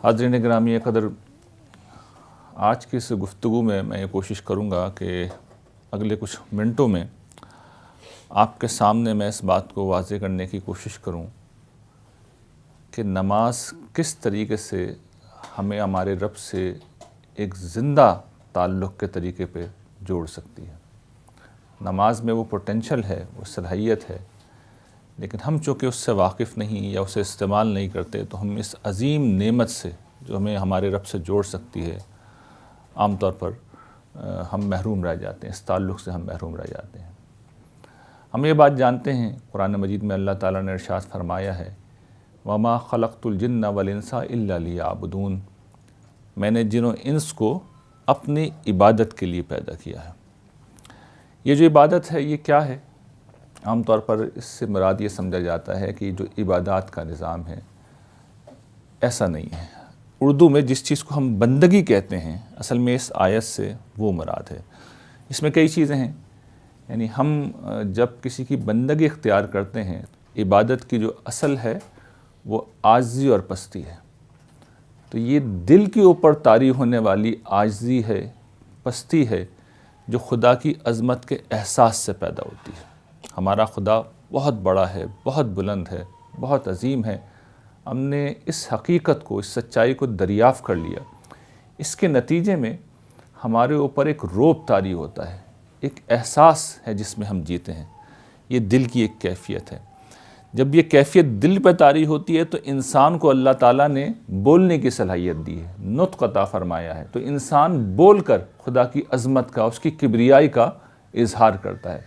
حاضرین گرامی قدر، آج کی اس گفتگو میں یہ کوشش کروں گا کہ اگلے کچھ منٹوں میں آپ کے سامنے میں اس بات کو واضح کرنے کی کوشش کروں کہ نماز کس طریقے سے ہمیں ہمارے رب سے ایک زندہ تعلق کے طریقے پہ جوڑ سکتی ہے۔ نماز میں وہ پوٹینشل ہے، وہ صلاحیت ہے، لیکن ہم چونکہ اس سے واقف نہیں یا اسے استعمال نہیں کرتے تو ہم اس عظیم نعمت سے جو ہمیں ہمارے رب سے جوڑ سکتی ہے عام طور پر ہم محروم رہ جاتے ہیں، اس تعلق سے ہم محروم رہ جاتے ہیں۔ ہم یہ بات جانتے ہیں، قرآن مجید میں اللہ تعالیٰ نے ارشاد فرمایا ہے وَمَا خَلَقْتُ الْجِنَّ وَالْإِنسَ إِلَّا لِيَعْبُدُونَ، میں نے جن و انس کو اپنی عبادت کے لیے پیدا کیا ہے۔ یہ جو عبادت ہے یہ کیا ہے؟ عام طور پر اس سے مراد یہ سمجھا جاتا ہے کہ جو عبادات کا نظام ہے ایسا نہیں ہے۔ اردو میں جس چیز کو ہم بندگی کہتے ہیں اصل میں اس آیت سے وہ مراد ہے۔ اس میں کئی چیزیں ہیں، یعنی ہم جب کسی کی بندگی اختیار کرتے ہیں، عبادت کی جو اصل ہے وہ عاجزی اور پستی ہے، تو یہ دل کے اوپر طاری ہونے والی عاجزی ہے، پستی ہے، جو خدا کی عظمت کے احساس سے پیدا ہوتی ہے۔ ہمارا خدا بہت بڑا ہے، بہت بلند ہے، بہت عظیم ہے۔ ہم نے اس حقیقت کو، اس سچائی کو دریافت کر لیا، اس کے نتیجے میں ہمارے اوپر ایک روب طاری ہوتا ہے، ایک احساس ہے جس میں ہم جیتے ہیں۔ یہ دل کی ایک کیفیت ہے۔ جب یہ کیفیت دل پہ طاری ہوتی ہے تو انسان کو اللہ تعالیٰ نے بولنے کی صلاحیت دی ہے، نطق عطا فرمایا ہے، تو انسان بول کر خدا کی عظمت کا، اس کی کبریائی کا اظہار کرتا ہے۔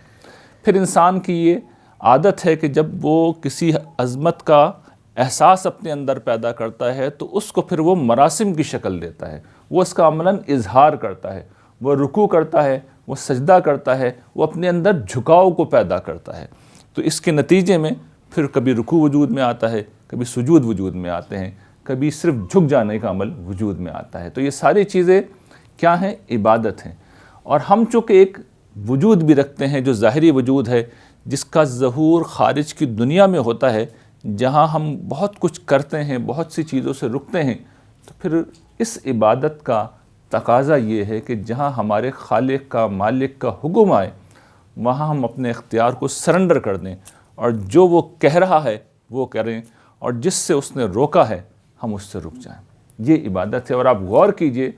پھر انسان کی یہ عادت ہے کہ جب وہ کسی عظمت کا احساس اپنے اندر پیدا کرتا ہے تو اس کو پھر وہ مراسم کی شکل دیتا ہے، وہ اس کا عملاً اظہار کرتا ہے، وہ رکوع کرتا ہے، وہ سجدہ کرتا ہے، وہ اپنے اندر جھکاؤ کو پیدا کرتا ہے۔ تو اس کے نتیجے میں پھر کبھی رکوع وجود میں آتا ہے، کبھی سجود وجود میں آتے ہیں، کبھی صرف جھک جانے کا عمل وجود میں آتا ہے۔ تو یہ ساری چیزیں کیا ہیں؟ عبادت ہیں۔ اور ہم چونکہ ایک وجود بھی رکھتے ہیں جو ظاہری وجود ہے، جس کا ظہور خارج کی دنیا میں ہوتا ہے، جہاں ہم بہت کچھ کرتے ہیں، بہت سی چیزوں سے رکتے ہیں، تو پھر اس عبادت کا تقاضا یہ ہے کہ جہاں ہمارے خالق کا، مالک کا حکم آئے، وہاں ہم اپنے اختیار کو سرنڈر کر دیں، اور جو وہ کہہ رہا ہے وہ کریں، اور جس سے اس نے روکا ہے ہم اس سے رک جائیں۔ یہ عبادت ہے۔ اور آپ غور کیجئے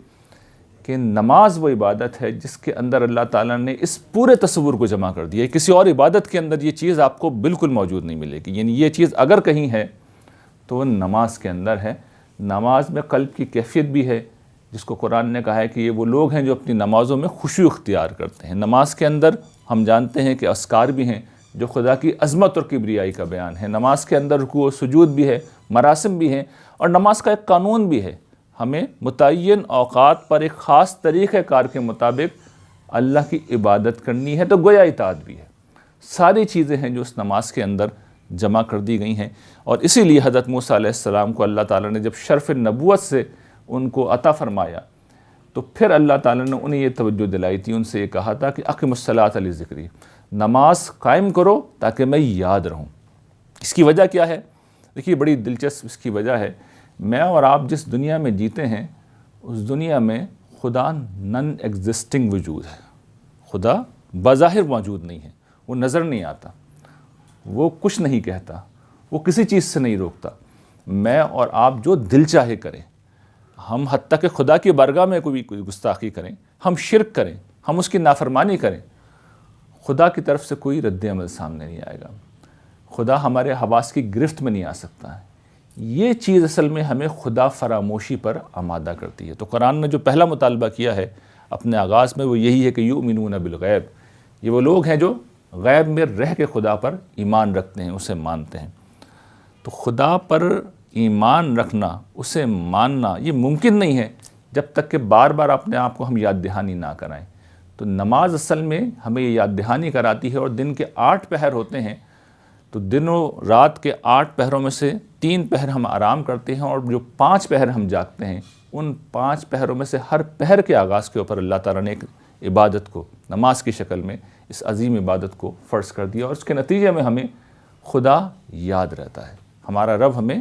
کہ نماز وہ عبادت ہے جس کے اندر اللہ تعالیٰ نے اس پورے تصور کو جمع کر دیا ہے۔ کسی اور عبادت کے اندر یہ چیز آپ کو بالکل موجود نہیں ملے گی، یعنی یہ چیز اگر کہیں ہے تو وہ نماز کے اندر ہے۔ نماز میں قلب کی کیفیت بھی ہے، جس کو قرآن نے کہا ہے کہ یہ وہ لوگ ہیں جو اپنی نمازوں میں خشوع اختیار کرتے ہیں۔ نماز کے اندر ہم جانتے ہیں کہ اذکار بھی ہیں جو خدا کی عظمت اور کبریائی کا بیان ہے۔ نماز کے اندر رکوع و سجود بھی ہے، مراسم بھی ہیں، اور نماز کا ایک قانون بھی ہے۔ ہمیں متعین اوقات پر ایک خاص طریقہ کار کے مطابق اللہ کی عبادت کرنی ہے، تو گویا اطاعت بھی ہے۔ ساری چیزیں ہیں جو اس نماز کے اندر جمع کر دی گئی ہیں، اور اسی لیے حضرت موسیٰ علیہ السلام کو اللہ تعالیٰ نے جب شرف نبوت سے ان کو عطا فرمایا تو پھر اللہ تعالیٰ نے انہیں یہ توجہ دلائی تھی، ان سے یہ کہا تھا کہ اقم الصلاۃ لذکری، نماز قائم کرو تاکہ میں یاد رہوں۔ اس کی وجہ کیا ہے؟ دیکھیے بڑی دلچسپ اس کی وجہ ہے، میں اور آپ جس دنیا میں جیتے ہیں اس دنیا میں خدا نن ایگزسٹنگ وجود ہے۔ خدا بظاہر موجود نہیں ہے، وہ نظر نہیں آتا، وہ کچھ نہیں کہتا، وہ کسی چیز سے نہیں روکتا۔ میں اور آپ جو دل چاہے کریں، ہم حتیٰ کہ خدا کی بارگاہ میں کوئی گستاخی کریں، ہم شرک کریں، ہم اس کی نافرمانی کریں، خدا کی طرف سے کوئی رد عمل سامنے نہیں آئے گا۔ خدا ہمارے حواس کی گرفت میں نہیں آ سکتا ہے۔ یہ چیز اصل میں ہمیں خدا فراموشی پر آمادہ کرتی ہے۔ تو قرآن نے جو پہلا مطالبہ کیا ہے اپنے آغاز میں وہ یہی ہے کہ یؤمنون بالغیب، یہ وہ لوگ ہیں جو غیب میں رہ کے خدا پر ایمان رکھتے ہیں، اسے مانتے ہیں۔ تو خدا پر ایمان رکھنا، اسے ماننا یہ ممکن نہیں ہے جب تک کہ بار بار اپنے آپ کو ہم یاد دہانی نہ کرائیں۔ تو نماز اصل میں ہمیں یہ یاد دہانی کراتی ہے، اور دن کے 8 پہر ہوتے ہیں، تو دن و رات کے 8 پہروں میں سے 3 پہر ہم آرام کرتے ہیں، اور جو 5 پہر ہم جاگتے ہیں، ان 5 پہروں میں سے ہر پہر کے آغاز کے اوپر اللہ تعالیٰ نے ایک عبادت کو نماز کی شکل میں اس عظیم عبادت کو فرض کر دیا، اور اس کے نتیجے میں ہمیں خدا یاد رہتا ہے، ہمارا رب ہمیں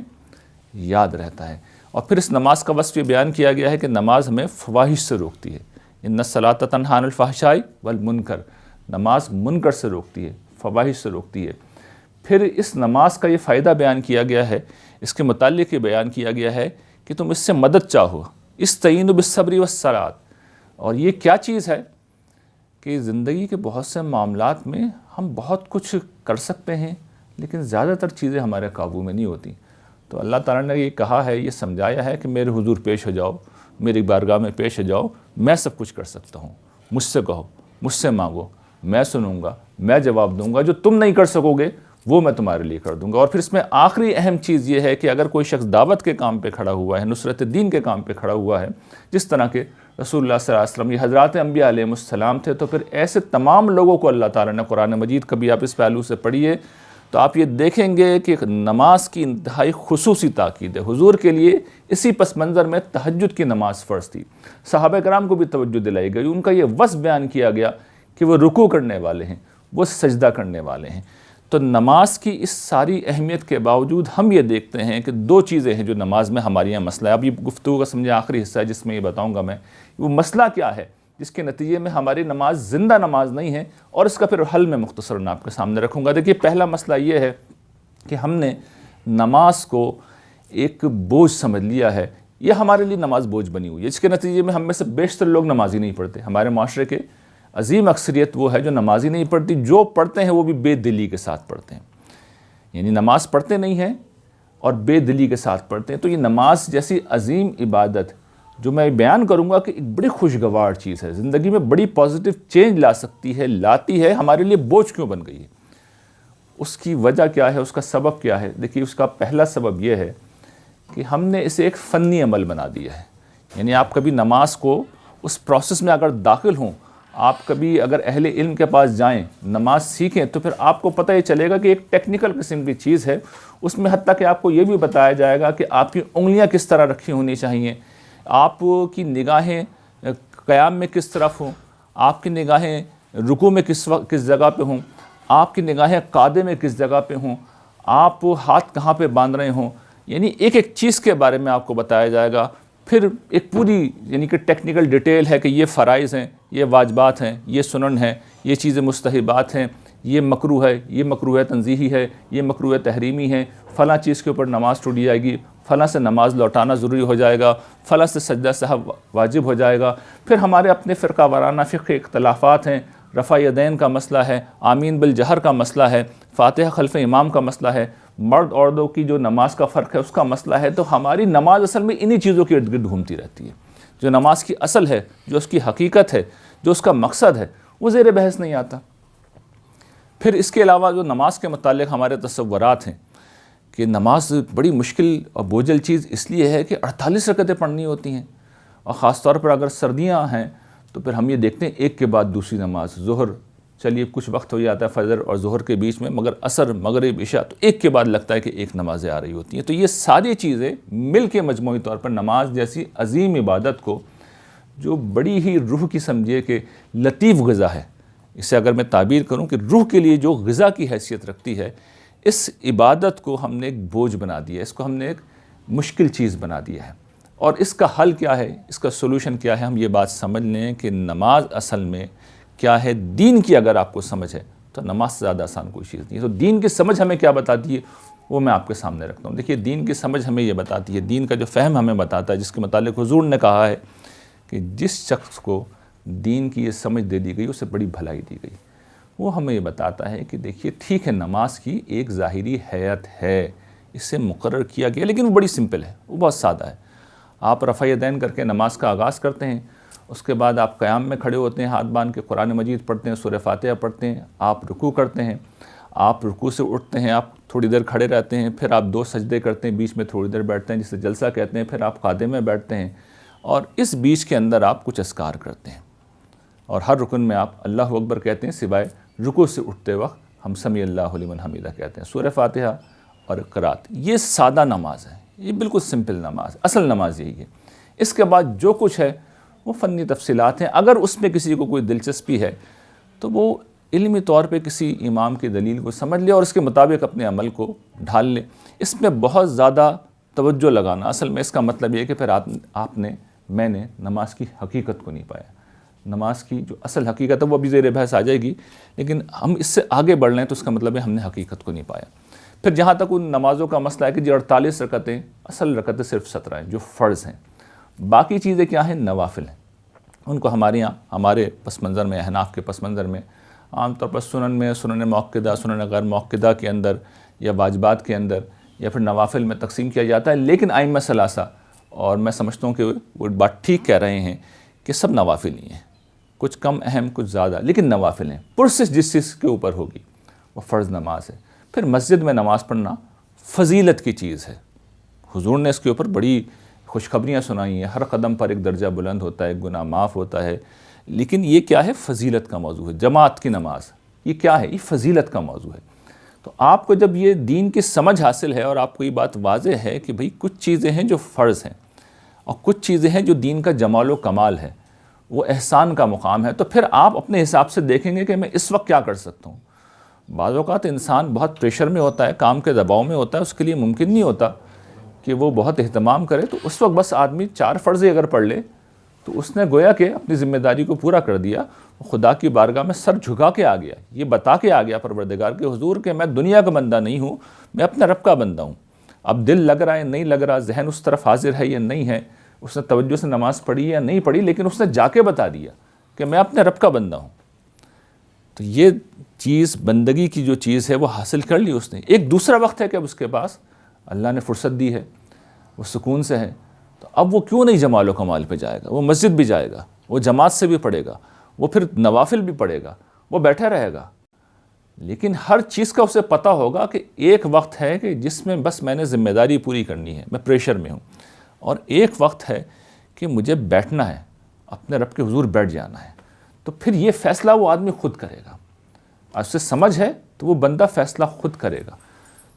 یاد رہتا ہے۔ اور پھر اس نماز کا وصف یہ بیان کیا گیا ہے کہ نماز ہمیں فواحش سے روکتی ہے، ان الصلاۃ تنہی عن الفحشاء والمنکر، نماز منکر سے روکتی ہے، فواحش سے روکتی ہے۔ پھر اس نماز کا یہ فائدہ بیان کیا گیا ہے، اس کے متعلق یہ بیان کیا گیا ہے کہ تم اس سے مدد چاہو، استعینوا بالصبر والصلاۃ۔ اور یہ کیا چیز ہے کہ زندگی کے بہت سے معاملات میں ہم بہت کچھ کر سکتے ہیں لیکن زیادہ تر چیزیں ہمارے قابو میں نہیں ہوتی، تو اللہ تعالیٰ نے یہ کہا ہے، یہ سمجھایا ہے کہ میرے حضور پیش ہو جاؤ، میری بارگاہ میں پیش ہو جاؤ، میں سب کچھ کر سکتا ہوں، مجھ سے کہو، مجھ سے مانگو، میں سنوں گا، میں جواب دوں گا، جو تم نہیں کر سکو گے وہ میں تمہارے لیے کر دوں گا۔ اور پھر اس میں آخری اہم چیز یہ ہے کہ اگر کوئی شخص دعوت کے کام پہ کھڑا ہوا ہے، نصرت دین کے کام پہ کھڑا ہوا ہے، جس طرح کے رسول اللہ صلی اللہ علیہ وسلم یہ حضرات انبیاء علیہ السلام تھے، تو پھر ایسے تمام لوگوں کو اللہ تعالیٰ نے قرآن مجید، کبھی آپ اس پہلو سے پڑھیے تو آپ یہ دیکھیں گے کہ نماز کی انتہائی خصوصی تاکید ہے۔ حضور کے لیے اسی پس منظر میں تہجد کی نماز فرض تھی، صحابہ کرام کو بھی توجہ دلائی گئی، ان کا یہ وصف بیان کیا گیا کہ وہ رکوع کرنے والے ہیں، وہ سجدہ کرنے والے ہیں۔ تو نماز کی اس ساری اہمیت کے باوجود ہم یہ دیکھتے ہیں کہ دو چیزیں ہیں جو نماز میں ہمارے یہاں مسئلہ ہے۔ اب یہ گفتگو کا سمجھے آخری حصہ ہے جس میں یہ بتاؤں گا میں، وہ مسئلہ کیا ہے جس کے نتیجے میں ہماری نماز زندہ نماز نہیں ہے، اور اس کا پھر حل میں مختصراً آپ کے سامنے رکھوں گا۔ دیکھیے، پہلا مسئلہ یہ ہے کہ ہم نے نماز کو ایک بوجھ سمجھ لیا ہے، یہ ہمارے لیے نماز بوجھ بنی ہوئی ہے، اس کے نتیجے میں ہم میں سے بیشتر لوگ نماز ہی نہیں پڑھتے۔ ہمارے معاشرے کے عظیم اکثریت وہ ہے جو نماز ہی نہیں پڑھتی، جو پڑھتے ہیں وہ بھی بے دلی کے ساتھ پڑھتے ہیں، یعنی نماز پڑھتے نہیں ہیں اور بے دلی کے ساتھ پڑھتے ہیں۔ تو یہ نماز جیسی عظیم عبادت جو میں بیان کروں گا کہ ایک بڑی خوشگوار چیز ہے، زندگی میں بڑی پازیٹیو چینج لا سکتی ہے، لاتی ہے، ہمارے لیے بوجھ کیوں بن گئی ہے؟ اس کی وجہ کیا ہے، اس کا سبب کیا ہے؟ دیکھیے، اس کا پہلا سبب یہ ہے کہ ہم نے اسے ایک فنی عمل بنا دیا ہے۔ یعنی آپ کبھی نماز کو اس پروسیس میں اگر داخل ہوں، آپ کبھی اگر اہل علم کے پاس جائیں، نماز سیکھیں، تو پھر آپ کو پتہ یہ چلے گا کہ ایک ٹیکنیکل قسم کی چیز ہے، اس میں حتیٰ کہ آپ کو یہ بھی بتایا جائے گا کہ آپ کی انگلیاں کس طرح رکھی ہونی چاہیے، آپ کی نگاہیں قیام میں کس طرف ہوں، آپ کی نگاہیں رکوع میں کس جگہ پہ ہوں، آپ کی نگاہیں قعدے میں کس جگہ پہ ہوں، آپ ہاتھ کہاں پہ باندھ رہے ہوں، یعنی ایک ایک چیز کے بارے میں آپ کو بتایا جائے گا۔ پھر ایک پوری یعنی کہ ٹیکنیکل ڈیٹیل ہے کہ یہ فرائض ہیں، یہ واجبات ہیں، یہ سنن ہیں، یہ چیزیں مستحبات ہیں، یہ مکروہ ہے، یہ مکروہ تنزیہی ہے، یہ مکروہ تحریمی ہے، فلاں چیز کے اوپر نماز ٹوٹ جائے گی، فلاں سے نماز لوٹانا ضروری ہو جائے گا، فلاں سے سجدہ سہو واجب ہو جائے گا۔ پھر ہمارے اپنے فرقہ وارانہ فقہ اختلافات ہیں، رفع یدین کا مسئلہ ہے، آمین بالجہر کا مسئلہ ہے، فاتحہ خلف امام کا مسئلہ ہے، مرد عورتوں کی جو نماز کا فرق ہے اس کا مسئلہ ہے۔ تو ہماری نماز اصل میں انہی چیزوں کے ارد گرد گھومتی رہتی ہے۔ جو نماز کی اصل ہے، جو اس کی حقیقت ہے، جو اس کا مقصد ہے، وہ زیر بحث نہیں آتا۔ پھر اس کے علاوہ جو نماز کے متعلق ہمارے تصورات ہیں کہ نماز بڑی مشکل اور بوجھل چیز اس لیے ہے کہ 48 رکعتیں پڑھنی ہوتی ہیں، اور خاص طور پر اگر سردیاں ہیں تو پھر ہم یہ دیکھتے ہیں ایک کے بعد دوسری نماز، ظہر چلیے کچھ وقت ہو جاتا ہے فجر اور ظہر کے بیچ میں، مگر عصر، مغرب، عشاء تو ایک کے بعد لگتا ہے کہ ایک نمازیں آ رہی ہوتی ہیں۔ تو یہ ساری چیزیں مل کے مجموعی طور پر نماز جیسی عظیم عبادت کو، جو بڑی ہی روح کی سمجھے کہ لطیف غذا ہے، اسے اگر میں تعبیر کروں کہ روح کے لیے جو غذا کی حیثیت رکھتی ہے، اس عبادت کو ہم نے ایک بوجھ بنا دیا ہے، اس کو ہم نے ایک مشکل چیز بنا دیا ہے۔ اور اس کا حل کیا ہے، اس کا سولوشن کیا ہے؟ ہم یہ بات سمجھ لیں کہ نماز اصل میں کیا ہے۔ دین کی اگر آپ کو سمجھ ہے تو نماز سے زیادہ آسان کوئی چیز نہیں ہے۔ تو دین کی سمجھ ہمیں کیا بتاتی ہے وہ میں آپ کے سامنے رکھتا ہوں۔ دیکھیے، دین کی سمجھ ہمیں یہ بتاتی ہے، دین کا جو فہم ہمیں بتاتا ہے، جس کے متعلق حضور نے کہا ہے کہ جس شخص کو دین کی یہ سمجھ دے دی گئی اسے بڑی بھلائی دی گئی، وہ ہمیں یہ بتاتا ہے کہ دیکھیے ٹھیک ہے، نماز کی ایک ظاہری حیت ہے، اسے مقرر کیا گیا، لیکن وہ بڑی سمپل ہے، وہ بہت سادہ ہے۔ آپ رفع یدین کر کے نماز کا آغاز کرتے ہیں، اس کے بعد آپ قیام میں کھڑے ہوتے ہیں، ہاتھ باندھ کے قرآن مجید پڑھتے ہیں، سورہ فاتحہ پڑھتے ہیں، آپ رکوع کرتے ہیں، آپ رکوع سے اٹھتے ہیں، آپ تھوڑی دیر کھڑے رہتے ہیں، پھر آپ 2 سجدے کرتے ہیں، بیچ میں تھوڑی دیر بیٹھتے ہیں جسے جلسہ کہتے ہیں، پھر آپ قعدے میں بیٹھتے ہیں، اور اس بیچ کے اندر آپ کچھ اذکار کرتے ہیں، اور ہر رکن میں آپ اللہ اکبر کہتے ہیں، سوائے رکوع سے اٹھتے وقت ہم سمیع اللہ لمن حمیدہ کہتے ہیں، سورہ فاتحہ اور قرات۔ یہ سادہ نماز ہے، یہ بالکل سمپل نماز، اصل نماز یہی ہے۔ اس کے بعد جو کچھ ہے وہ فنی تفصیلات ہیں، اگر اس میں کسی کو کوئی دلچسپی ہے تو وہ علمی طور پہ کسی امام کی دلیل کو سمجھ لے اور اس کے مطابق اپنے عمل کو ڈھال لے۔ اس میں بہت زیادہ توجہ لگانا، اصل میں اس کا مطلب یہ ہے کہ پھر میں نے نماز کی حقیقت کو نہیں پایا۔ نماز کی جو اصل حقیقت ہے وہ ابھی زیر بحث آ جائے گی، لیکن ہم اس سے آگے بڑھ لیں تو اس کا مطلب ہے ہم نے حقیقت کو نہیں پایا۔ پھر جہاں تک ان نمازوں کا مسئلہ ہے کہ جو 48 رکعتیں، اصل رکعتیں صرف 17 ہیں جو فرض ہیں، باقی چیزیں کیا ہیں؟ نوافل ہیں۔ ان کو ہمارے یہاں، ہمارے پس منظر میں، احناف کے پس منظر میں عام طور پر سنن میں، سنن مؤکدہ، سنن غیر مؤکدہ کے اندر، یا واجبات کے اندر، یا پھر نوافل میں تقسیم کیا جاتا ہے۔ لیکن ائمہ ثلاثہ، اور میں سمجھتا ہوں کہ وہ بات ٹھیک کہہ رہے ہیں کہ سب نوافل ہی ہیں، کچھ کم اہم کچھ زیادہ، لیکن نوافل ہیں۔ پرسش جس چیز کے اوپر ہوگی وہ فرض نماز ہے۔ پھر مسجد میں نماز پڑھنا فضیلت کی چیز ہے، حضور نے اس کے اوپر بڑی خوشخبریاں سنائی ہیں، ہر قدم پر ایک درجہ بلند ہوتا ہے، گناہ معاف ہوتا ہے، لیکن یہ کیا ہے؟ فضیلت کا موضوع ہے۔ جماعت کی نماز یہ کیا ہے؟ یہ فضیلت کا موضوع ہے۔ تو آپ کو جب یہ دین کی سمجھ حاصل ہے اور آپ کو یہ بات واضح ہے کہ بھئی کچھ چیزیں ہیں جو فرض ہیں اور کچھ چیزیں ہیں جو دین کا جمال و کمال ہے، وہ احسان کا مقام ہے، تو پھر آپ اپنے حساب سے دیکھیں گے کہ میں اس وقت کیا کر سکتا ہوں۔ بعض اوقات انسان بہت پریشر میں ہوتا ہے، کام کے دباؤ میں ہوتا ہے، اس کے لیے ممکن نہیں ہوتا کہ وہ بہت اہتمام کرے، تو اس وقت بس آدمی 4 فرض اگر پڑھ لے تو اس نے گویا کہ اپنی ذمہ داری کو پورا کر دیا، خدا کی بارگاہ میں سر جھکا کے آ گیا، یہ بتا کے آ گیا پروردگار کے حضور کہ میں دنیا کا بندہ نہیں ہوں، میں اپنے رب کا بندہ ہوں۔ اب دل لگ رہا ہے نہیں لگ رہا، ذہن اس طرف حاضر ہے یا نہیں ہے، اس نے توجہ سے نماز پڑھی یا نہیں پڑھی، لیکن اس نے جا کے بتا دیا کہ میں اپنے رب کا بندہ ہوں۔ تو یہ چیز، بندگی کی جو چیز ہے وہ حاصل کر لی اس نے۔ ایک دوسرا وقت ہے کہ اب اس کے پاس اللہ نے فرصت دی ہے، وہ سکون سے ہے، تو اب وہ کیوں نہیں جمال و کمال پہ جائے گا؟ وہ مسجد بھی جائے گا، وہ جماعت سے بھی پڑھے گا، وہ پھر نوافل بھی پڑھے گا، وہ بیٹھا رہے گا، لیکن ہر چیز کا اسے پتہ ہوگا کہ ایک وقت ہے کہ جس میں بس میں نے ذمہ داری پوری کرنی ہے، میں پریشر میں ہوں، اور ایک وقت ہے کہ مجھے بیٹھنا ہے، اپنے رب کے حضور بیٹھ جانا ہے۔ تو پھر یہ فیصلہ وہ آدمی خود کرے گا، اس سے سمجھ ہے تو وہ بندہ فیصلہ خود کرے گا۔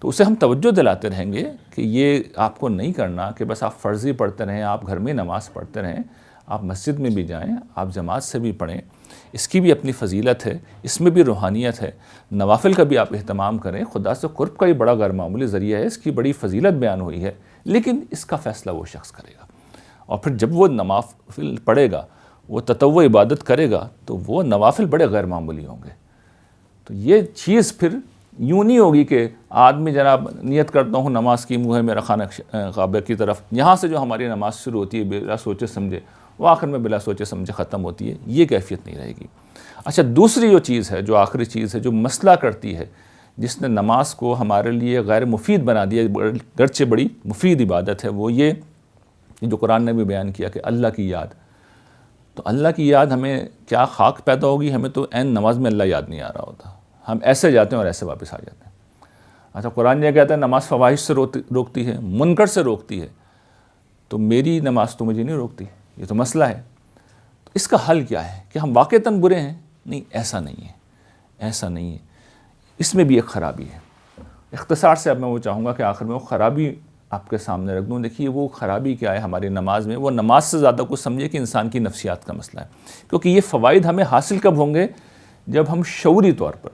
تو اسے ہم توجہ دلاتے رہیں گے کہ یہ آپ کو نہیں کرنا کہ بس آپ فرضی پڑھتے رہیں، آپ گھر میں نماز پڑھتے رہیں، آپ مسجد میں بھی جائیں، آپ جماعت سے بھی پڑھیں، اس کی بھی اپنی فضیلت ہے، اس میں بھی روحانیت ہے۔ نوافل کا بھی آپ اہتمام کریں، خدا سے قرب کا یہ بڑا غیر معمولی ذریعہ ہے، اس کی بڑی فضیلت بیان ہوئی ہے، لیکن اس کا فیصلہ وہ شخص کرے گا۔ اور پھر جب وہ نوافل پڑھے گا، وہ تطوع عبادت کرے گا، تو وہ نوافل بڑے غیر معمولی ہوں گے۔ تو یہ چیز پھر یوں نہیں ہوگی کہ آدمی جناب نیت کرتا ہوں نماز کی، منہ ہے میرا خانہ کعبہ کی طرف، یہاں سے جو ہماری نماز شروع ہوتی ہے بلا سوچے سمجھے، وہ آخر میں بلا سوچے سمجھے ختم ہوتی ہے، یہ کیفیت نہیں رہے گی۔ اچھا، دوسری جو چیز ہے، جو آخری چیز ہے، جو مسئلہ کرتی ہے، جس نے نماز کو ہمارے لیے غیر مفید بنا دیا، گرچہ بڑی مفید عبادت ہے، وہ یہ جو قرآن نے بھی بیان کیا کہ اللہ کی یاد۔ تو اللہ کی یاد ہمیں کیا خاک پیدا ہوگی؟ ہمیں تو عین نماز میں اللہ یاد نہیں آ رہا ہوتا، ہم ایسے جاتے ہیں اور ایسے واپس آ جاتے ہیں۔ اچھا، قرآن یہ کہتا ہے نماز فواحش سے روکتی ہے، منکر سے روکتی ہے، تو میری نماز تو مجھے نہیں روکتی، یہ تو مسئلہ ہے۔ تو اس کا حل کیا ہے؟ کہ ہم واقعتاً برے ہیں؟ نہیں، ایسا نہیں ہے، ایسا نہیں ہے، اس میں بھی ایک خرابی ہے۔ اختصار سے اب میں وہ چاہوں گا کہ آخر میں وہ خرابی آپ کے سامنے رکھ دوں۔ دیکھیے وہ خرابی کیا ہے ہماری نماز میں، وہ نماز سے زیادہ کچھ سمجھے کہ انسان کی نفسیات کا مسئلہ ہے، کیونکہ یہ فوائد ہمیں حاصل کب ہوں گے؟ جب ہم شعوری طور پر،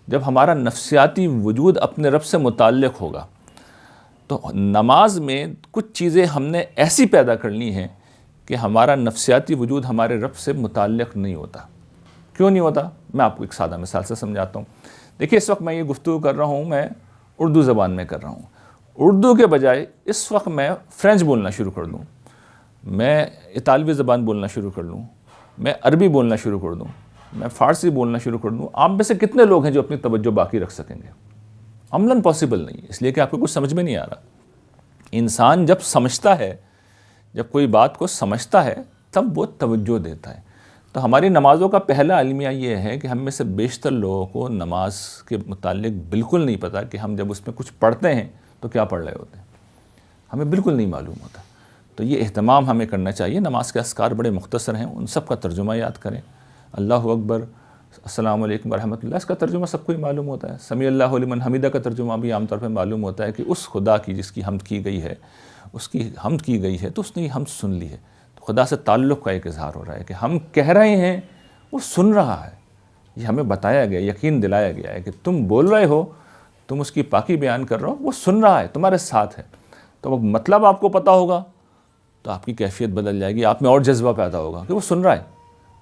جب ہمارا نفسیاتی وجود اپنے رب سے متعلق ہوگا۔ تو نماز میں کچھ چیزیں ہم نے ایسی پیدا کرنی ہیں کہ ہمارا نفسیاتی وجود ہمارے رب سے متعلق نہیں ہوتا۔ کیوں نہیں ہوتا؟ میں آپ کو ایک سادہ مثال سے سمجھاتا ہوں۔ دیکھیے اس وقت میں یہ گفتگو کر رہا ہوں، میں اردو زبان میں کر رہا ہوں، اردو کے بجائے اس وقت میں فرینچ بولنا شروع کر دوں، میں اطالوی زبان بولنا شروع کر لوں، میں عربی بولنا شروع کر دوں، میں فارسی بولنا شروع کر دوں، آپ میں سے کتنے لوگ ہیں جو اپنی توجہ باقی رکھ سکیں گے؟ عملاً پاسبل نہیں ہے، اس لیے کہ آپ کو کچھ سمجھ میں نہیں آ رہا۔ انسان جب سمجھتا ہے، جب کوئی بات کو سمجھتا ہے، تب وہ توجہ دیتا ہے۔ تو ہماری نمازوں کا پہلا المیہ یہ ہے کہ ہم میں سے بیشتر لوگوں کو نماز کے متعلق بالکل نہیں پتہ کہ ہم جب اس میں کچھ پڑھتے ہیں تو کیا پڑھ رہے ہوتے ہیں، ہمیں بالکل نہیں معلوم ہوتا۔ تو یہ اہتمام ہمیں کرنا چاہیے۔ نماز کے اذکار بڑے مختصر ہیں، ان سب کا ترجمہ یاد کریں۔ اللہ اکبر، السلام علیکم ورحمۃ اللہ، اس کا ترجمہ سب کو ہی معلوم ہوتا ہے۔ سمیع اللہ لمن حمیدہ کا ترجمہ بھی عام طور پہ معلوم ہوتا ہے کہ اس خدا کی جس کی حمد کی گئی ہے، اس کی حمد کی گئی ہے، تو اس نے یہ حمد سن لی ہے۔ تو خدا سے تعلق کا ایک اظہار ہو رہا ہے کہ ہم کہہ رہے ہیں، وہ سن رہا ہے۔ یہ ہمیں بتایا گیا، یقین دلایا گیا ہے کہ تم بول رہے ہو، تم اس کی پاکی بیان کر رہے ہو، وہ سن رہا ہے، تمہارے ساتھ ہے۔ تو اب مطلب آپ کو پتہ ہوگا تو آپ کی کیفیت بدل جائے گی، آپ میں اور جذبہ پیدا ہوگا کہ وہ سن رہا ہے،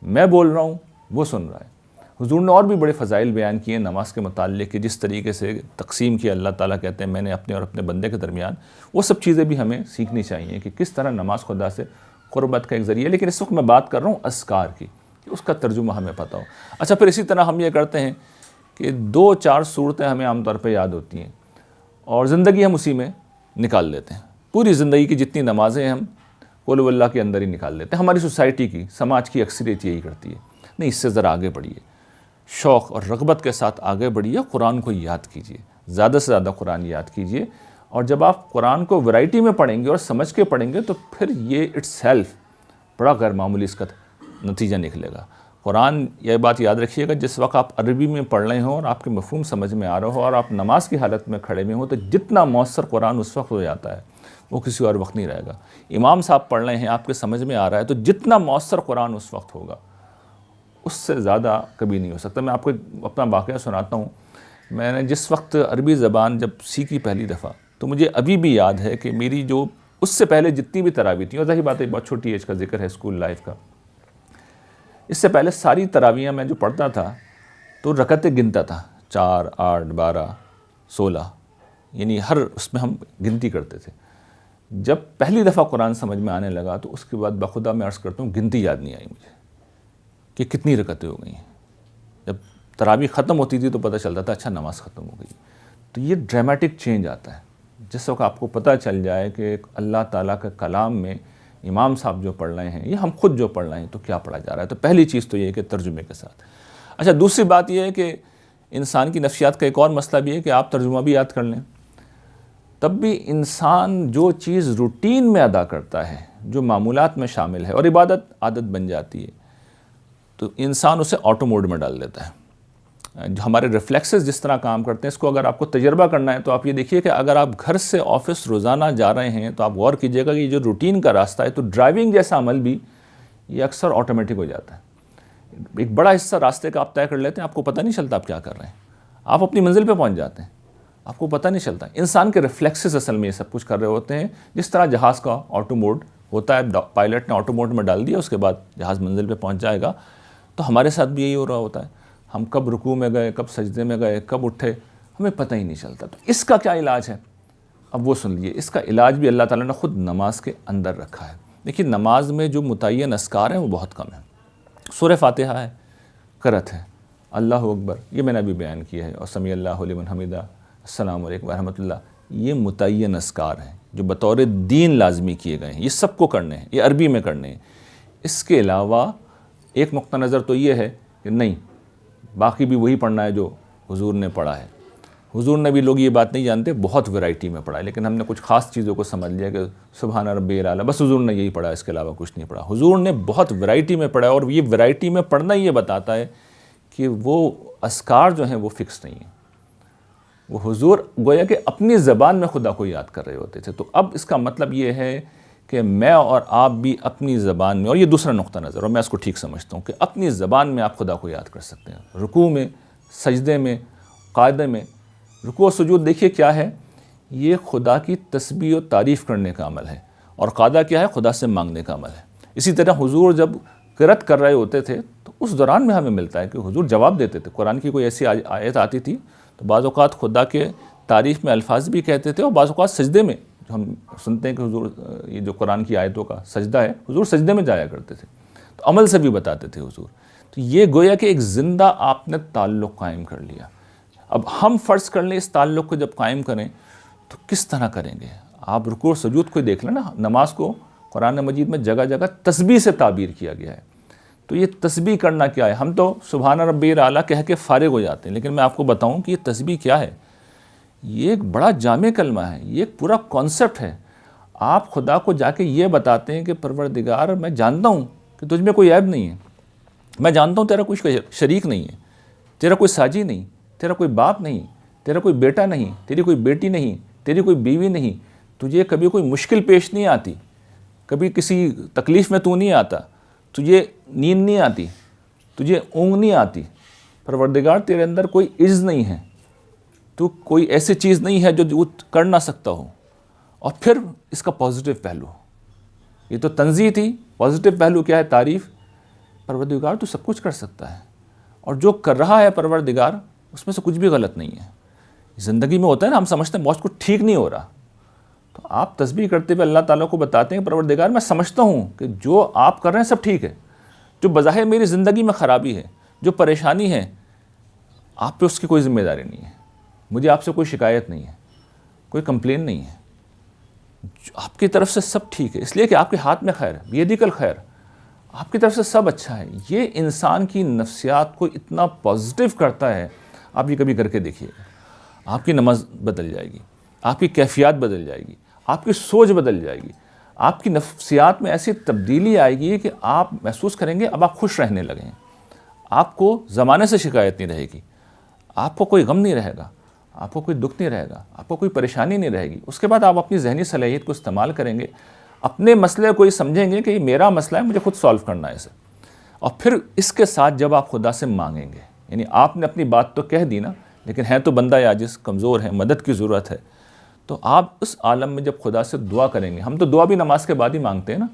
میں بول رہا ہوں وہ سن رہا ہے۔ حضور نے اور بھی بڑے فضائل بیان کیے نماز کے متعلق کہ جس طریقے سے تقسیم کیا اللہ تعالیٰ کہتے ہیں میں نے اپنے اور اپنے بندے کے درمیان، وہ سب چیزیں بھی ہمیں سیکھنی چاہیے کہ کس طرح نماز خدا سے قربت کا ایک ذریعہ ہے۔ لیکن اس وقت میں بات کر رہا ہوں اذکار کی کہ اس کا ترجمہ ہمیں پتہ ہو۔ اچھا، پھر اسی طرح ہم یہ کرتے ہیں کہ 2-4 صورتیں ہمیں عام طور پہ یاد ہوتی ہیں اور زندگی ہم اسی میں نکال لیتے ہیں، پوری زندگی کی جتنی نمازیں ہم قل ہو اللہ کے اندر ہی نکال لیتے ہیں۔ ہماری سوسائٹی کی، سماج کی اکثریت یہی کرتی ہے۔ نہیں، اس سے ذرا آگے بڑھیے، شوق اور رغبت کے ساتھ آگے بڑھیے، قرآن کو یاد کیجیے، زیادہ سے زیادہ قرآن یاد کیجیے، اور جب آپ قرآن کو ورائٹی میں پڑھیں گے اور سمجھ کے پڑھیں گے تو پھر یہ اٹس سیلف بڑا غیر معمولی اس کا نتیجہ نکلے گا۔ قرآن، یہ بات یاد رکھیے گا، جس وقت آپ عربی میں پڑھ رہے ہوں اور آپ کے مفہوم سمجھ میں آ رہا ہو اور آپ نماز کی حالت میں کھڑے ہوئے ہوں تو جتنا مؤثر قرآن اس وقت ہو جاتا ہے وہ کسی اور وقت نہیں رہے گا۔ امام صاحب پڑھ رہے ہیں، آپ کے سمجھ میں آ رہا ہے تو جتنا مؤثر قرآن اس وقت ہوگا اس سے زیادہ کبھی نہیں ہو سکتا۔ میں آپ کو اپنا واقعہ سناتا ہوں۔ میں نے جس وقت عربی زبان جب سیکھی پہلی دفعہ، تو مجھے ابھی بھی یاد ہے کہ میری جو اس سے پہلے جتنی بھی تراویح تھیں، اور ظاہر بات ہے بہت چھوٹی ایج کا ذکر ہے اسکول لائف کا، اس سے پہلے ساری تراویحیں میں جو پڑھتا تھا تو رکعتیں گنتا تھا، 4، 8، 12، 16، یعنی ہر اس میں ہم گنتی کرتے تھے۔ جب پہلی دفعہ قرآن سمجھ میں آنے لگا تو اس کے بعد بخدا میں عرض کرتا ہوں گنتی یاد نہیں آئی مجھے کہ کتنی رکعتیں ہو گئی ہیں۔ جب تراویح ختم ہوتی تھی تو پتہ چلتا تھا اچھا نماز ختم ہو گئی۔ تو یہ ڈرامیٹک چینج آتا ہے جس وقت آپ کو پتہ چل جائے کہ اللہ تعالیٰ کے کلام میں امام صاحب جو پڑھ رہے ہیں یا ہم خود جو پڑھ رہے ہیں تو کیا پڑھا جا رہا ہے۔ تو پہلی چیز تو یہ ہے کہ ترجمے کے ساتھ۔ اچھا، دوسری بات یہ ہے کہ انسان کی نفسیات کا ایک اور مسئلہ بھی ہے کہ آپ ترجمہ بھی یاد کر لیں، تب بھی انسان جو چیز روٹین میں ادا کرتا ہے، جو معمولات میں شامل ہے اور عبادت عادت بن جاتی ہے، تو انسان اسے آٹو موڈ میں ڈال دیتا ہے۔ جو ہمارے ریفلیکسز جس طرح کام کرتے ہیں، اس کو اگر آپ کو تجربہ کرنا ہے تو آپ یہ دیکھیے کہ اگر آپ گھر سے آفس روزانہ جا رہے ہیں تو آپ غور کیجئے گا کہ یہ جو روٹین کا راستہ ہے، تو ڈرائیونگ جیسا عمل بھی یہ اکثر آٹومیٹک ہو جاتا ہے۔ ایک بڑا حصہ راستے کا آپ طے کر لیتے ہیں، آپ کو پتہ نہیں چلتا آپ کیا کر رہے ہیں، آپ اپنی منزل پہ پہنچ جاتے ہیں، آپ کو پتہ نہیں چلتا۔ انسان کے ریفلیکسز اصل میں یہ سب کچھ کر رہے ہوتے ہیں، جس طرح جہاز کا آٹو موڈ ہوتا ہے، پائلٹ نے آٹو موڈ میں ڈال دیا، اس کے بعد جہاز منزل پہ پہنچ جائے گا۔ تو ہمارے ساتھ بھی یہی ہو رہا ہوتا ہے، ہم کب رکوع میں گئے، کب سجدے میں گئے، کب اٹھے، ہمیں پتہ ہی نہیں چلتا۔ تو اس کا کیا علاج ہے؟ اب وہ سن لیجیے، اس کا علاج بھی اللہ تعالیٰ نے خود نماز کے اندر رکھا ہے۔ دیکھیے، نماز میں جو متعین اذکار ہیں وہ بہت کم ہیں۔ سورہ فاتحہ ہے، قرأت ہے، اللہ اکبر، یہ میں نے ابھی بیان کیا ہے، اور سمیع اللہ لمن حمیدہ، السلام علیکم ورحمۃ اللہ، یہ متعین اذکار ہیں جو بطور دین لازمی کیے گئے ہیں، یہ سب کو کرنے ہیں، یہ عربی میں کرنے ہیں۔ اس کے علاوہ ایک نقطہ نظر تو یہ ہے کہ نہیں، باقی بھی وہی پڑھنا ہے جو حضور نے پڑھا ہے۔ حضور نے بھی، لوگ یہ بات نہیں جانتے، بہت ورائٹی میں پڑھا ہے، لیکن ہم نے کچھ خاص چیزوں کو سمجھ لیا کہ سبحان ربی الاعلیٰ، بس حضور نے یہی پڑھا، اس کے علاوہ کچھ نہیں پڑھا۔ حضور نے بہت ورائٹی میں پڑھا ہے، اور یہ ورائٹی میں پڑھنا یہ بتاتا ہے کہ وہ اذکار جو ہیں وہ فکس نہیں ہیں۔ وہ حضور گویا کہ اپنی زبان میں خدا کو یاد کر رہے ہوتے تھے۔ تو اب اس کا مطلب یہ ہے کہ میں اور آپ بھی اپنی زبان میں، اور یہ دوسرا نقطہ نظر، اور میں اس کو ٹھیک سمجھتا ہوں کہ اپنی زبان میں آپ خدا کو یاد کر سکتے ہیں، رکوع میں، سجدے میں، قاعدے میں۔ رکوع و سجود دیکھیے کیا ہے، یہ خدا کی تسبیح و تعریف کرنے کا عمل ہے، اور قاعدہ کیا ہے، خدا سے مانگنے کا عمل ہے۔ اسی طرح حضور جب قرأت کر رہے ہوتے تھے تو اس دوران میں ہمیں ملتا ہے کہ حضور جواب دیتے تھے۔ قرآن کی کوئی ایسی آیت آتی تھی تو بعض اوقات خدا کے تعریف میں الفاظ بھی کہتے تھے، اور بعض اوقات سجدے میں، جو ہم سنتے ہیں کہ حضور یہ جو قرآن کی آیتوں کا سجدہ ہے، حضور سجدے میں جایا کرتے تھے، تو عمل سے بھی بتاتے تھے حضور۔ تو یہ گویا کہ ایک زندہ آپ نے تعلق قائم کر لیا۔ اب ہم فرض کر لیں اس تعلق کو جب قائم کریں تو کس طرح کریں گے؟ آپ رکوع و سجود کو دیکھ لیں نا، نماز کو قرآن مجید میں جگہ جگہ تسبیح سے تعبیر کیا گیا ہے۔ تو یہ تسبیح کرنا کیا ہے؟ ہم تو سبحان ربی الاعلیٰ کہہ کے فارغ ہو جاتے ہیں، لیکن میں آپ کو بتاؤں کہ یہ تسبیح کیا ہے۔ یہ ایک بڑا جامع کلمہ ہے، یہ ایک پورا کانسیپٹ ہے۔ آپ خدا کو جا کے یہ بتاتے ہیں کہ پروردگار، میں جانتا ہوں کہ تجھ میں کوئی عیب نہیں ہے، میں جانتا ہوں تیرا کوئی شریک نہیں ہے، تیرا کوئی ساجی نہیں، تیرا کوئی باپ نہیں، تیرا کوئی بیٹا نہیں، تیری کوئی بیٹی نہیں، تیری کوئی بیوی نہیں، تجھے کبھی کوئی مشکل پیش نہیں آتی، کبھی کسی تکلیف میں تو نہیں آتا، تجھے نیند نہیں آتی، تجھے اونگ نہیں آتی۔ پروردگار، تیرے اندر کوئی عجز نہیں ہے، تو کوئی ایسی چیز نہیں ہے جو کر نہ سکتا ہو، اور پھر اس کا پازیٹیو پہلو، یہ تو تنزیہ تھی، پازیٹیو پہلو کیا ہے؟ تعریف۔ پروردگار تو سب کچھ کر سکتا ہے، اور جو کر رہا ہے پروردگار اس میں سے کچھ بھی غلط نہیں ہے۔ زندگی میں ہوتا ہے نا، ہم سمجھتے ہیں بہت کچھ ٹھیک نہیں ہو رہا، تو آپ تسبیح کرتے ہوئے اللہ تعالیٰ کو بتاتے ہیں کہ پروردگار میں سمجھتا ہوں کہ جو آپ کر رہے ہیں سب ٹھیک ہے، جو بظاہر میری زندگی میں خرابی ہے، جو پریشانی ہے، آپ پہ اس کی کوئی ذمہ داری نہیں ہے، مجھے آپ سے کوئی شکایت نہیں ہے، کوئی کمپلین نہیں ہے، آپ کی طرف سے سب ٹھیک ہے، اس لیے کہ آپ کے ہاتھ میں خیر ہے، بیدک الخیر، آپ کی طرف سے سب اچھا ہے۔ یہ انسان کی نفسیات کو اتنا پازیٹیو کرتا ہے، آپ یہ کبھی کر کے دیکھیے گا، آپ کی نماز بدل جائے گی، آپ کی کیفیات بدل جائے گی، آپ کی سوچ بدل جائے گی، آپ کی نفسیات میں ایسی تبدیلی آئے گی کہ آپ محسوس کریں گے اب آپ خوش رہنے لگے ہیں، آپ کو زمانے سے شکایت نہیں رہے گی، آپ کو کوئی غم نہیں رہے گا، آپ کو کوئی دکھ نہیں رہے گا، آپ کو کوئی پریشانی نہیں رہے گی۔ اس کے بعد آپ اپنی ذہنی صلاحیت کو استعمال کریں گے، اپنے مسئلے کو یہ سمجھیں گے کہ یہ میرا مسئلہ ہے، مجھے خود سالو کرنا ہے اسے، اور پھر اس کے ساتھ جب آپ خدا سے مانگیں گے، یعنی آپ نے اپنی بات تو کہہ دی نا، لیکن ہے تو بندہ عاجز، کمزور ہے، مدد کی ضرورت ہے، تو آپ اس عالم میں جب خدا سے دعا کریں گے، ہم تو دعا بھی نماز کے بعد ہی مانگتے ہیں نا،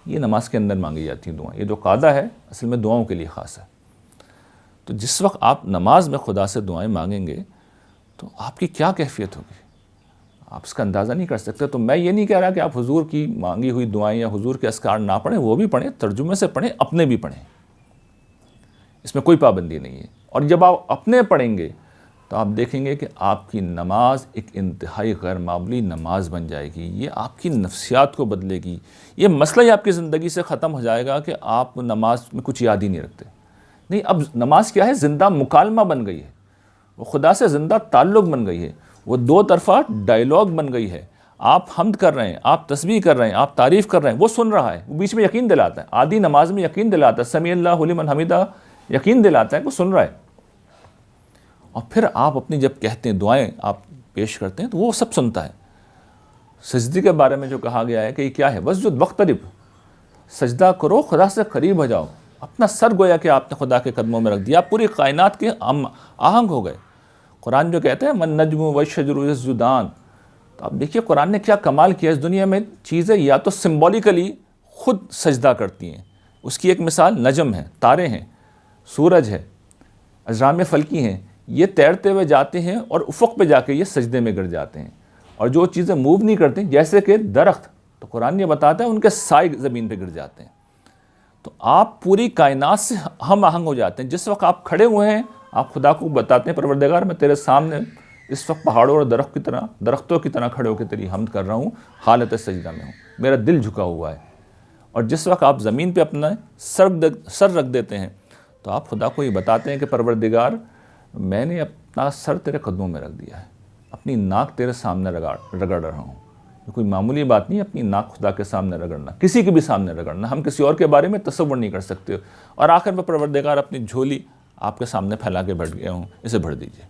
یہ نماز کے اندر مانگی جاتی ہیں دعائیں، یہ جو قاعدہ ہے اصل میں دعاؤں کے لیے خاص ہے۔ تو جس وقت آپ نماز میں خدا سے دعائیں مانگیں گے تو آپ کی کیا کیفیت ہوگی، آپ اس کا اندازہ نہیں کر سکتے۔ تو میں یہ نہیں کہہ رہا کہ آپ حضور کی مانگی ہوئی دعائیں یا حضور کے اذکار نہ پڑھیں، وہ بھی پڑھیں، ترجمے سے پڑھیں، اپنے بھی پڑھیں، اس میں کوئی پابندی نہیں ہے۔ اور جب آپ اپنے پڑھیں گے تو آپ دیکھیں گے کہ آپ کی نماز ایک انتہائی غیر معمولی نماز بن جائے گی، یہ آپ کی نفسیات کو بدلے گی، یہ مسئلہ ہی آپ کی زندگی سے ختم ہو جائے گا کہ آپ نماز میں کچھ یاد ہی نہیں رکھتے۔ نہیں، اب نماز کیا ہے؟ زندہ مکالمہ بن گئی ہے، وہ خدا سے زندہ تعلق بن گئی ہے، وہ دو طرفہ ڈائیلاگ بن گئی ہے۔ آپ حمد کر رہے ہیں، آپ تسبیح کر رہے ہیں، آپ تعریف کر رہے ہیں، وہ سن رہا ہے، وہ بیچ میں یقین دلاتا ہے، آدھی نماز میں یقین دلاتا ہے، سمیع اللہ لمن حمیدہ یقین دلاتا ہے کہ وہ سن رہا ہے۔ اور پھر آپ اپنی جب کہتے ہیں، دعائیں آپ پیش کرتے ہیں تو وہ سب سنتا ہے۔ سجدے کے بارے میں جو کہا گیا ہے کہ یہ کیا ہے؟ وسجد واقترب، سجدہ کرو، خدا سے قریب ہو جاؤ، اپنا سر گویا کہ آپ نے خدا کے قدموں میں رکھ دیا، آپ پوری کائنات کے آہنگ ہو گئے۔ قرآن جو کہتے ہیں وَالنَّجْمُ وَالشَّجَرُ يَسْجُدَانِ، تو آپ دیکھیے قرآن نے کیا کمال کیا۔ اس دنیا میں چیزیں یا تو سمبولیکلی خود سجدہ کرتی ہیں، اس کی ایک مثال نجم ہے، تارے ہیں، سورج ہے، اجرام فلکی ہیں، یہ تیرتے ہوئے جاتے ہیں اور افق پہ جا کے یہ سجدے میں گر جاتے ہیں۔ اور جو چیزیں موو نہیں کرتی جیسے کہ درخت، تو قرآن یہ بتاتا ہے ان کے سائے زمین پہ گر جاتے ہیں۔ تو آپ پوری کائنات سے ہم آہنگ ہو جاتے ہیں۔ جس وقت آپ کھڑے ہوئے ہیں، آپ خدا کو بتاتے ہیں پروردگار میں تیرے سامنے اس وقت پہاڑوں اور درختوں کی طرح کھڑے ہو کے تیری حمد کر رہا ہوں، حالت سجدہ میں ہوں، میرا دل جھکا ہوا ہے۔ اور جس وقت آپ زمین پہ اپنا سر رکھ دیتے ہیں تو آپ خدا کو یہ بتاتے ہیں کہ پروردگار میں نے اپنا سر تیرے قدموں میں رکھ دیا ہے، اپنی ناک تیرے سامنے رگڑ رہا ہوں۔ یہ کوئی معمولی بات نہیں، اپنی ناک خدا کے سامنے رگڑنا، کسی کے بھی سامنے رگڑنا، ہم کسی اور کے بارے میں تصور نہیں کر سکتے۔ اور آخر میں پروردگار اپنی جھولی آپ کے سامنے پھیلا کے بیٹھ گیا ہوں، اسے بھر دیجئے۔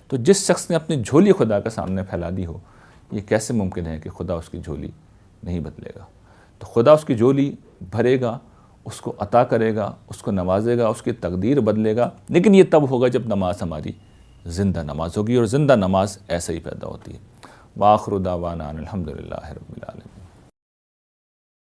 تو جس شخص نے اپنی جھولی خدا کے سامنے پھیلا دی ہو، یہ کیسے ممکن ہے کہ خدا اس کی جھولی نہیں بدلے گا؟ تو خدا اس کی جھولی بھرے گا، اس کو عطا کرے گا، اس کو نوازے گا، اس کی تقدیر بدلے گا، لیکن یہ تب ہوگا جب نماز ہماری زندہ نماز ہوگی، اور زندہ نماز ایسے ہی پیدا ہوتی ہے۔ وآخر دعوانا الحمدللہ رب العالمین۔